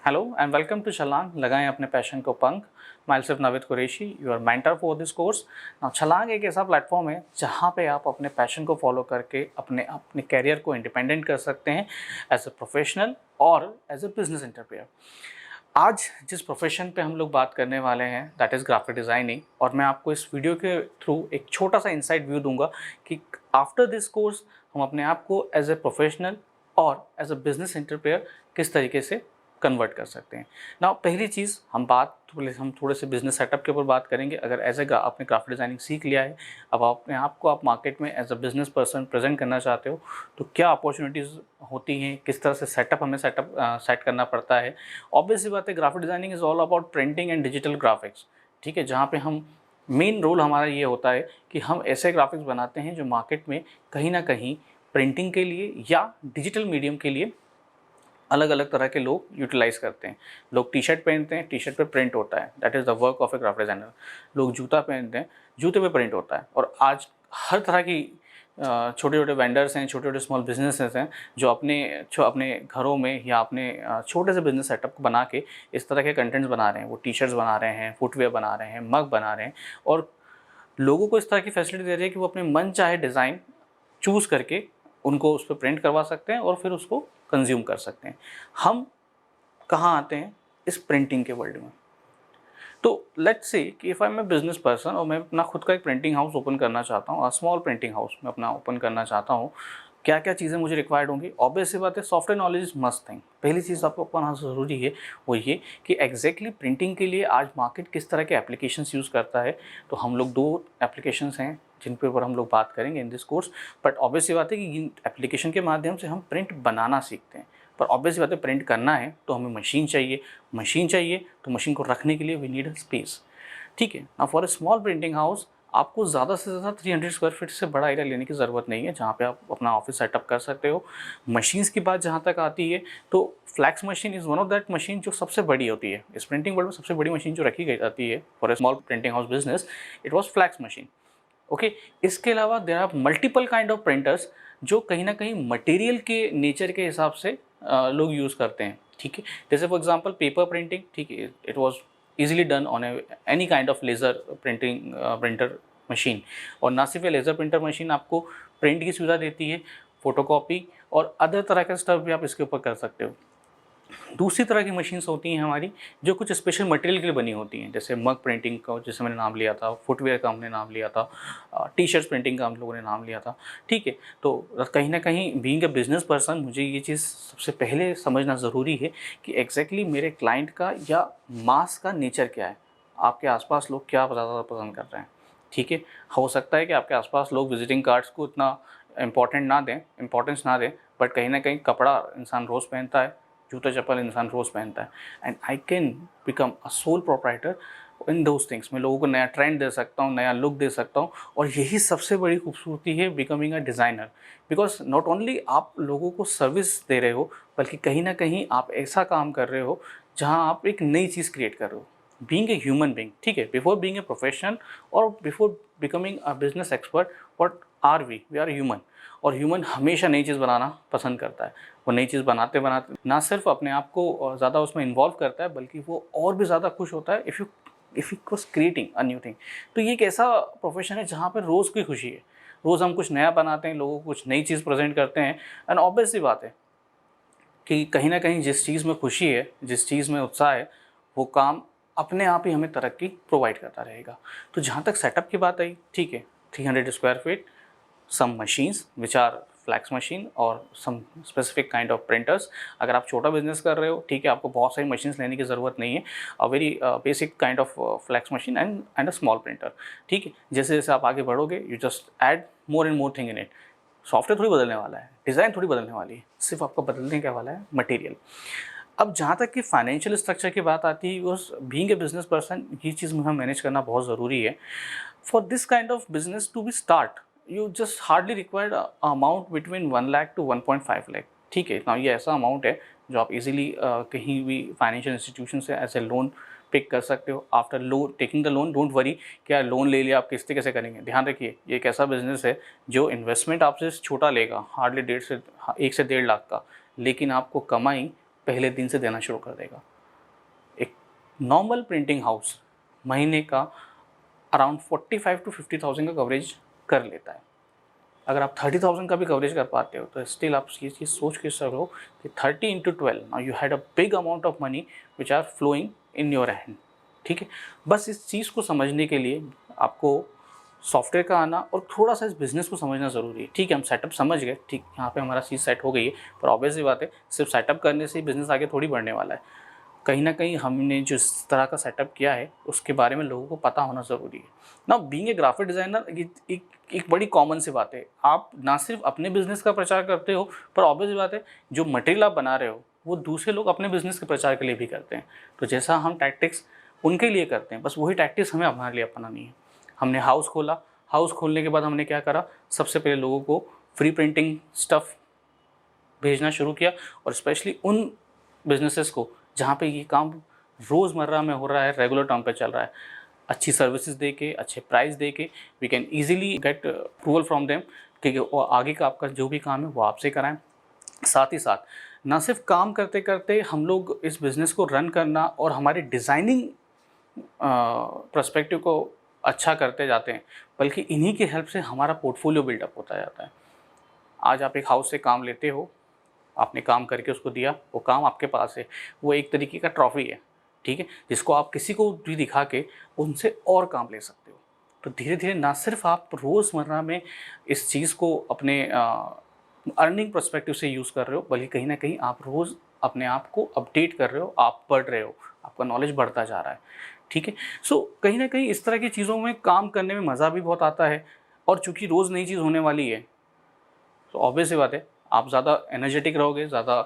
Hello and welcome to छलांग लगाएं अपने पैशन को पंख। My self Naveed Qureshi, your mentor for this course. छलांग एक ऐसा प्लेटफॉर्म है जहां पे आप अपने पैशन को फॉलो करके अपने अपने कैरियर को इंडिपेंडेंट कर सकते हैं एज ए प्रोफेशनल और एज ए बिजनेस एंटरप्रेन्योर। आज जिस प्रोफेशन पे हम लोग बात करने वाले हैं दैट इज़ ग्राफिक डिज़ाइनिंग, और मैं आपको इस वीडियो के थ्रू एक छोटा सा इंसाइट व्यू दूंगा कि आफ्टर दिस कोर्स हम अपने आप को एज ए प्रोफेशनल और एज ए बिजनेस एंटरप्रेन्योर किस तरीके से कन्वर्ट कर सकते हैं। ना पहली चीज़ हम थोड़े से बिजनेस सेटअप के ऊपर बात करेंगे। अगर एज ए आपने ग्राफिक डिज़ाइनिंग सीख लिया है, अब अपने आप को आप मार्केट में as a business person present करना चाहते हो, तो क्या अपॉर्चुनिटीज़ होती हैं, किस तरह से सेट करना पड़ता है। ऑब्वियस सी बात है, graphic designing is all about printing and digital graphics. ठीक है, जहाँ पे हम मेन रोल हमारा ये होता है कि हम ऐसे ग्राफिक्स बनाते हैं जो मार्केट में कहीं ना कहीं प्रिंटिंग के लिए या डिजिटल मीडियम के लिए अलग अलग तरह के लोग यूटिलाइज़ करते हैं। लोग टी शर्ट पहनते हैं, टी शर्ट पे प्रिंट होता है, that is the work of A graphic designer. लोग जूता पहनते हैं, जूते पे प्रिंट होता है। और आज हर तरह की छोटे छोटे वेंडर्स हैं, छोटे छोटे स्मॉल बिजनेसेस हैं जो अपने घरों में या अपने छोटे से बिजनेस सेटअप को बना के इस तरह के कंटेंट्स बना रहे हैं। वो टी शर्ट्स बना रहे हैं, फुटवेयर बना रहे हैं, मग बना रहे हैं, और लोगों को इस तरह की फैसिलिटी दे रहे हैं कि वो अपने मन चाहे डिज़ाइन चूज़ करके उनको उस पर प्रिंट करवा सकते हैं और फिर उसको कंज्यूम कर सकते हैं। हम कहाँ आते हैं इस प्रिंटिंग के वर्ल्ड में? तो लेट्स से कि if I am a business person और मैं अपना खुद का एक प्रिंटिंग हाउस ओपन करना चाहता हूँ, स्मॉल प्रिंटिंग हाउस मैं अपना ओपन करना चाहता हूँ। क्या क्या चीज़ें मुझे रिक्वायर्ड होंगी? ऑब्वियस सी बात है, software knowledge is must thing. पहली चीज़ आपको पढ़ना ज़रूरी है वो ये कि एग्जैक्टली प्रिंटिंग के लिए आज मार्केट किस तरह के एप्लीकेशंस यूज़ करता है। तो हम लोग दो एप्लीकेशंस हैं जिन पे ऊपर हम लोग बात करेंगे in this course. But obvious सी बात है कि इन एप्लीकेशन के माध्यम से हम प्रिंट बनाना सीखते हैं। पर ऑब्वियस सी बात है, प्रिंट करना है तो हमें मशीन चाहिए तो मशीन को रखने के लिए वी नीड स्पेस। ठीक है ना, for a small printing house आपको ज़्यादा से ज़्यादा 300 स्क्वायर फीट से बड़ा एरिया लेने की ज़रूरत नहीं है जहाँ पे आप अपना ऑफिस सेटअप कर सकते हो। मशीन्स की बात जहाँ तक आती है तो flex machine is one of that machine जो सबसे बड़ी होती है इस प्रिंटिंग वर्ल्ड में। सबसे बड़ी मशीन जो रखी गई जाती है for a small printing house business, it was flex machine. Okay, इसके अलावा there are multiple kind of printers जो कहीं ना कहीं मटेरियल के नेचर के हिसाब से लोग यूज़ करते हैं। ठीक है, जैसे फॉर एग्जांपल पेपर प्रिंटिंग, ठीक है, it was easily done on any kind of laser printer machine. और ना सिर्फ ये लेज़र प्रिंटर मशीन आपको प्रिंट की सुविधा देती है, फोटोकॉपी और अदर तरह का स्टफ भी आप इसके ऊपर कर सकते हो। दूसरी तरह की मशीन्स होती हैं हमारी जो कुछ स्पेशल मटेरियल के लिए बनी होती हैं, जैसे मग प्रिंटिंग का जैसे मैंने नाम लिया था, फुटवेयर का हमने नाम लिया था, टी शर्ट प्रिंटिंग का हम लोगों ने नाम लिया था। ठीक है, तो कहीं ना कहीं बीइंग ए बिजनेस पर्सन मुझे ये चीज़ सबसे पहले समझना ज़रूरी है कि एग्जैक्टली मेरे क्लाइंट का या मास का नेचर क्या है। आपके आसपास लोग क्या ज़्यादा पसंद कर रहे हैं। ठीक है, हो सकता है कि आपके आसपास लोग विजिटिंग कार्ड्स को इतना इम्पोर्टेंस ना दें, बट कहीं ना कहीं कपड़ा इंसान रोज़ पहनता है, जूता चप्पल इंसान रोज़ पहनता है। And I can become a sole proprietor in those things. मैं लोगों को नया ट्रेंड दे सकता हूँ, नया लुक दे सकता हूँ, और यही सबसे बड़ी खूबसूरती है becoming a designer. Because not only आप लोगों को सर्विस दे रहे हो, बल्कि कहीं ना कहीं आप ऐसा काम कर रहे हो जहाँ आप एक नई चीज़ क्रिएट कर रहे हो। बीइंग ए ह्यूमन बीइंग, ठीक है, बिफोर बीइंग ए प्रोफेशनल और before becoming a business expert, what are we are human. और ह्यूमन हमेशा नई चीज़ बनाना पसंद करता है। वो नई चीज़ बनाते बनाते ना सिर्फ अपने आप को ज़्यादा उसमें इन्वॉल्व करता है, बल्कि वो और भी ज़्यादा खुश होता है if you was creating a new thing. तो ये एक ऐसा प्रोफेशन है जहाँ पर रोज़ की खुशी है। रोज़ हम कुछ नया बनाते हैं, लोगों को कुछ नई चीज़ प्रेजेंट करते हैं। एंड ऑब्वियस सी बात है कि कहीं ना कहीं जिस चीज़ में खुशी है, जिस चीज़ में उत्साह है, वो काम अपने आप ही हमें तरक्की प्रोवाइड करता रहेगा। तो जहाँ तक सेटअप की बात आई, ठीक है, 300 square feet, some machines which are flex machine और some specific kind of printers. अगर आप छोटा बिजनेस कर रहे हो, ठीक है, आपको बहुत सारी मशीन्स लेने की ज़रूरत नहीं है। A very basic kind of flex machine and a small printer. ठीक है, जैसे जैसे आप आगे बढ़ोगे you just add more and more thing in it. Software थोड़ी बदलने वाला है, डिज़ाइन थोड़ी बदलने वाली है, सिर्फ आपका बदलने क्या वाला है, मटेरियल। अब जहाँ तक कि फाइनेंशियल स्ट्रक्चर की बात आती है, because being a business person ये चीज़ में हम मैनेज करना बहुत ज़रूरी है। For this kind of business to be start you just hardly required amount between 1 lakh to 1.5 lakh. ठीक है, ना ये ऐसा अमाउंट है जो आप इजीली कहीं भी फाइनेंशियल इंस्टीट्यूशन से एज ए लोन पिक कर सकते हो। After loan taking the loan, don't worry क्या लोन ले लिया आप किस्तें कैसे करेंगे। ध्यान रखिए, ये एक ऐसा बिजनेस है जो इन्वेस्टमेंट आपसे छोटा लेगा, हार्डली 1.5 से 1 से 1.5 लाख का, लेकिन आपको कमाई पहले दिन से देना शुरू कर देगा। नॉर्मल प्रिंटिंग हाउस महीने का अराउंड 45 to 50,000 का कवरेज कर लेता है। अगर आप 30,000 का भी कवरेज कर पाते हो तो स्टिल आप ये चीज़ सोच के चलो कि 30 into 12 now you had a big amount of money which are flowing in your hand. ठीक है, बस इस चीज़ को समझने के लिए आपको सॉफ्टवेयर का आना और थोड़ा सा इस बिज़नेस को समझना ज़रूरी है। ठीक है, हम सेटअप समझ गए, ठीक यहाँ पे हमारा चीज़ सेट हो गई है, पर ऑब्वियस सी बात है सिर्फ सेटअप करने से ही बिज़नेस आगे थोड़ी बढ़ने वाला है। कहीं ना कहीं हमने जिस तरह का सेटअप किया है उसके बारे में लोगों को पता होना ज़रूरी है ना। बीइंग ए ग्राफिक डिज़ाइनर एक बड़ी कॉमन सी बात है, आप ना सिर्फ अपने बिजनेस का प्रचार करते हो, पर ऑब्वियस बात है जो मटेरियल आप बना रहे हो वो दूसरे लोग अपने बिजनेस के प्रचार के लिए भी करते हैं। तो जैसा हम टैक्टिक्स उनके लिए करते हैं, बस वही टैक्टिक्स हमें हमारे लिए अपनानी है। हमने हाउस खोला, हाउस खोलने के बाद हमने क्या करा, सबसे पहले लोगों को फ्री प्रिंटिंग स्टफ़ भेजना शुरू किया, और स्पेशली उन बिजनेसेस को जहाँ पे ये काम रोज़मर्रा में हो रहा है, रेगुलर टर्म पे चल रहा है, अच्छी सर्विसेज दे के, अच्छे प्राइस दे के we can easily get approval from them कि वो आगे का आपका जो भी काम है वो आपसे कराएं। साथ ही साथ ना सिर्फ काम करते करते हम लोग इस बिज़नेस को रन करना और हमारे डिज़ाइनिंग पर्सपेक्टिव को अच्छा करते जाते हैं, बल्कि इन्हीं की हेल्प से हमारा पोर्टफोलियो बिल्डअप होता जाता है। आज आप एक हाउस से काम लेते हो, आपने काम करके उसको दिया, वो काम आपके पास है, वो एक तरीके का ट्रॉफी है, ठीक है, जिसको आप किसी को भी दिखा के उनसे और काम ले सकते हो। तो धीरे धीरे ना सिर्फ आप रोज़मर्रा में इस चीज़ को अपने अर्निंग पर्सपेक्टिव से यूज़ कर रहे हो, बल्कि कहीं ना कहीं आप रोज़ अपने आप को अपडेट कर रहे हो, आप पढ़ रहे हो, आपका नॉलेज बढ़ता जा रहा है। ठीक है, सो कहीं ना कहीं इस तरह की चीज़ों में काम करने में मज़ा भी बहुत आता है, और चूँकि रोज़ नई चीज़ होने वाली है तो ऑब्वियस सी बात है आप ज़्यादा एनर्जेटिक रहोगे, ज़्यादा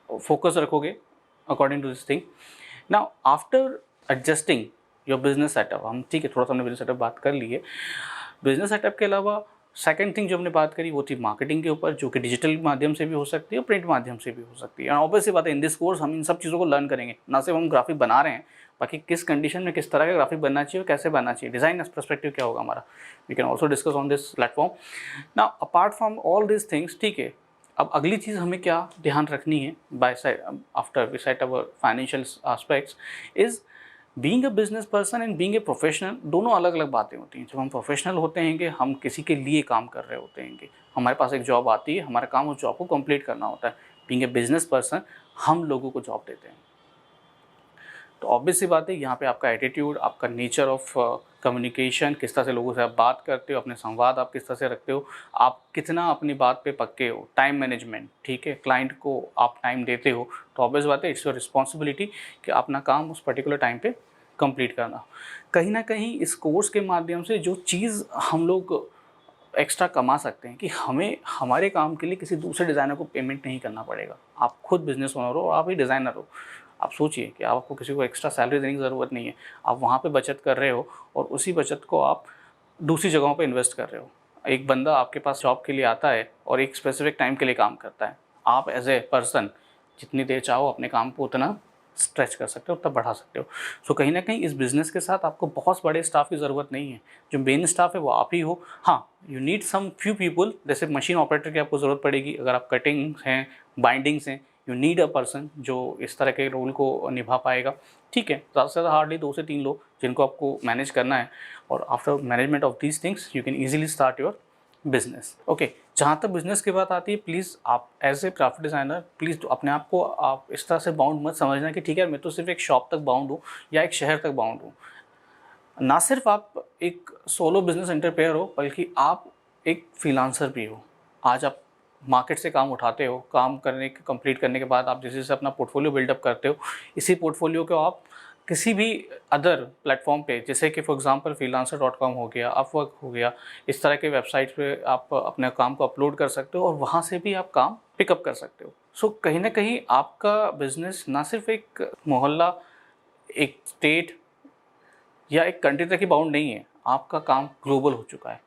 फोकस रखोगे according to this thing. Now after adjusting your business setup, हम ठीक है थोड़ा सा हमने बिजनेस सेटअप बात कर ली है। बिजनेस सेटअप के अलावा सेकंड थिंग जो हमने बात करी वो थी मार्केटिंग के ऊपर, जो कि डिजिटल माध्यम से भी हो सकती है और प्रिंट माध्यम से भी हो सकती है। ऑब्वियस सी बात है इन दिस कोर्स हम इन सब चीज़ों को लर्न करेंगे, ना सिर्फ हम ग्राफिक बना रहे हैं, बाकी किस कंडीशन में किस तरह का ग्राफिक बनना चाहिए और कैसे बनना चाहिए, डिज़ाइन पर्सपेक्टिव क्या होगा हमारा, we can also discuss on this platform. Now apart from all this things, ठीक है, अब अगली चीज़ हमें क्या ध्यान रखनी है by side after we set our financial aspects is being a business person and being a professional, दोनों अलग अलग बातें होती हैं। जब हम प्रोफेशनल होते हैं कि हम किसी के लिए काम कर रहे होते हैं, कि हमारे पास एक जॉब आती है, हमारा काम उस जॉब को कंप्लीट करना होता है। बीइंग ए बिजनेस पर्सन हम लोगों को जॉब देते हैं। तो ऑब्वियस सी बात है यहाँ पे आपका एटीट्यूड, आपका नेचर ऑफ कम्युनिकेशन, किस तरह से लोगों से आप बात करते हो, अपने संवाद आप किस तरह से रखते हो, आप कितना अपनी बात पे पक्के हो, टाइम मैनेजमेंट, ठीक है, क्लाइंट को आप टाइम देते हो, तो ऑब्वियस बात है इट्स योर रिस्पॉन्सिबिलिटी कि अपना काम उस पर्टिकुलर टाइम पे कंप्लीट करना। कहीं ना कहीं इस कोर्स के माध्यम से जो चीज़ हम लोग एक्स्ट्रा कमा सकते हैं कि हमें हमारे काम के लिए किसी दूसरे डिज़ाइनर को पेमेंट नहीं करना पड़ेगा। आप खुद बिजनेस ओनर हो और आप ही डिज़ाइनर हो। आप सोचिए कि आपको किसी को एक्स्ट्रा सैलरी देने की ज़रूरत नहीं है, आप वहाँ पे बचत कर रहे हो और उसी बचत को आप दूसरी जगहों पे इन्वेस्ट कर रहे हो। एक बंदा आपके पास जॉब के लिए आता है और एक स्पेसिफिक टाइम के लिए काम करता है, आप एज ए पर्सन जितनी देर चाहो अपने काम को उतना स्ट्रेच कर सकते हो, उतना बढ़ा सकते हो। सो कहीं ना कहीं इस बिज़नेस के साथ आपको बहुत बड़े स्टाफ की ज़रूरत नहीं है, जो मेन स्टाफ है वो आप ही हो। हाँ, you need some few people, जैसे मशीन ऑपरेटर की आपको ज़रूरत पड़ेगी, अगर आप कटिंग हैं, बाइंडिंग्स हैं, यू नीड अ पर्सन जो इस तरह के रोल को निभा पाएगा। ठीक है, ज़्यादा से ज़्यादा हार्डली 2 से 3 लोग जिनको आपको मैनेज करना है, और after management of these things you can easily start your business. Okay, जहाँ तक बिजनेस की बात आती है, प्लीज़ आप as a graphic designer please अपने आप को आप इस तरह से बाउंड मत समझना कि ठीक है मैं तो सिर्फ एक शॉप तक बाउंड हूँ या एक शहर तक बाउंड हूँ। ना सिर्फ आप एक सोलो बिजनेस एंटरप्रेन्योर हो, बल्कि आप एक फ्रीलांसर भी हो। आज आप मार्केट से काम उठाते हो, काम करने के कंप्लीट करने के बाद आप जैसे जैसे अपना पोर्टफोलियो बिल्डअप करते हो, इसी पोर्टफोलियो को आप किसी भी अदर प्लेटफॉर्म पे, जैसे कि फॉर एग्जांपल freelancer.com हो गया, अपवर्क हो गया, इस तरह के वेबसाइट पे आप अपने काम को अपलोड कर सकते हो और वहाँ से भी आप काम पिकअप कर सकते हो। सो कहीं ना कहीं आपका बिजनेस ना सिर्फ एक मोहल्ला, एक स्टेट या एक कंट्री तक ही बाउंड नहीं है, आपका काम ग्लोबल हो चुका है।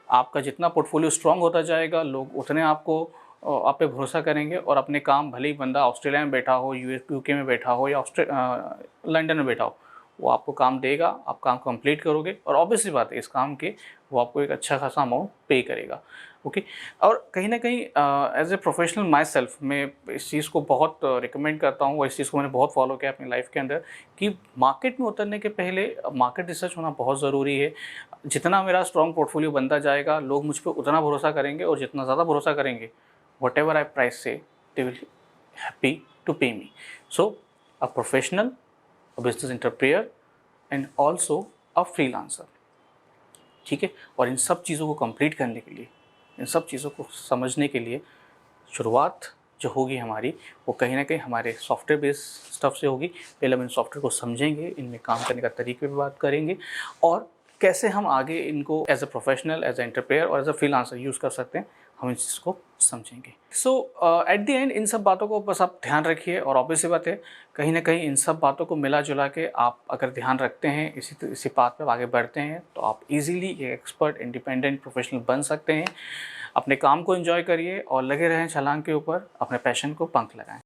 आपका जितना पोर्टफोलियो स्ट्रांग होता जाएगा, लोग उतने आपको आप पे भरोसा करेंगे, और अपने काम भले ही बंदा ऑस्ट्रेलिया में बैठा हो, यूके में बैठा हो या लंदन में बैठा हो, वो आपको काम देगा, आप काम कंप्लीट करोगे और ऑब्वियसली बात है इस काम के वो आपको एक अच्छा खासा अमाउंट पे करेगा। ओके। और कहीं न कहीं as a professional my self मैं इस चीज़ को बहुत रिकमेंड करता हूँ और इस चीज़ को मैंने बहुत फॉलो किया अपनी लाइफ के अंदर कि मार्केट में उतरने के पहले मार्केट रिसर्च होना बहुत ज़रूरी है। जितना मेरा स्ट्रॉन्ग पोर्टफोलियो बनता जाएगा, लोग मुझ पे उतना भरोसा करेंगे और जितना ज़्यादा भरोसा करेंगे, व्हाटएवर आई प्राइस से they will happy to pay me. So a professional, a business entrepreneur and also a freelancer, ठीक है। और इन सब चीज़ों को कंप्लीट करने के लिए, इन सब चीज़ों को समझने के लिए शुरुआत जो होगी हमारी, वो कहीं न कहीं हमारे सॉफ्टवेयर बेस्ड स्टफ़ से होगी। पहले हम इन सॉफ्टवेयर को समझेंगे, इनमें काम करने का तरीके पे बात करेंगे और कैसे हम आगे इनको as a professional, as a entrepreneur और एज़ अ फ्रीलांसर यूज़ कर सकते हैं, हम इस चीज़ को समझेंगे। सो एट द एंड इन सब बातों को बस आप ध्यान रखिए और ऑब्वियस सी बात है, कहीं न कहीं इन सब बातों को मिला-जुला के आप अगर ध्यान रखते हैं, इसी पाथ पे आगे बढ़ते हैं, तो आप ईज़िली एक एक्सपर्ट, इंडिपेंडेंट प्रोफेशनल बन सकते हैं। अपने काम को एंजॉय करिए और लगे रहें छलांग के ऊपर, अपने पैशन को पंख लगाएँ।